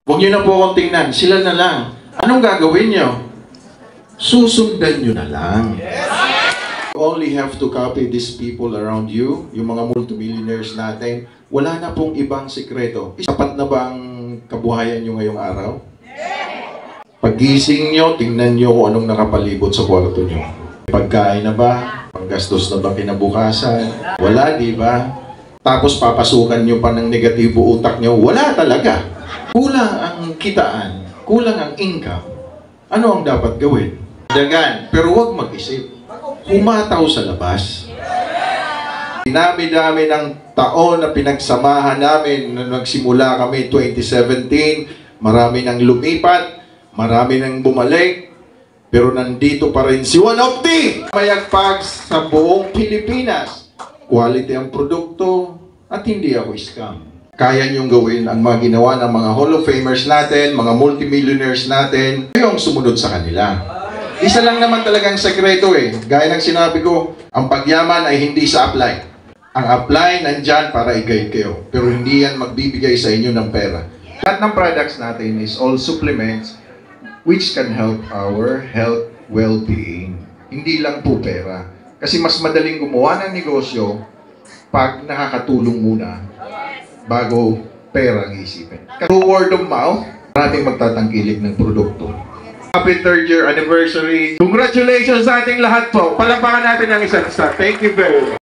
Huwag nyo na po akong tingnan. Sila na lang. Anong gagawin nyo? Susundan nyo na lang. You only have to copy these people around you, yung mga multimillionaires natin. Wala na pong ibang sikreto. Sapat na ba ang kabuhayan nyo ngayong araw? Paggising nyo, tingnan nyo kung anong nakapalibot sa kwarto nyo. Pagkain na ba? Paggastos na ba kinabukasan? Wala, di ba? Tapos papasukan nyo pa ng negatibo utak nyo? Wala talaga. Kulang ang kitaan, kulang ang income. Ano ang dapat gawin? Dagan, pero huwag mag-isip. Humataw sa labas. Dinami-dami ng taon na pinagsamahan namin nung nagsimula kami 2017, marami nang lumipat, marami nang bumalik, pero nandito pa rin si One of the mayagpag sa buong Pilipinas. Quality ang produkto at hindi ako scam. Kaya niyong gawin ang mga ginawa ng mga Hall of Famers natin, mga multimillionaires natin, kayong sumunod sa kanila. Isa lang naman talagang sekreto eh. Gaya ng sinabi ko, ang pagyaman ay hindi sa apply. Ang apply nandyan para i-guide kayo. Pero hindi yan magbibigay sa inyo ng pera. Lahat ng products natin is all supplements which can help our health well-being. Hindi lang po pera. Kasi mas madaling gumawa ng negosyo pag nakakatulong muna bago pera ang isipin. Through word of mouth, maraming magtatangkilik ng produkto. Happy 3rd year anniversary. Congratulations sa ating lahat po. Palapakan natin ang isa't isa. Thank you very much.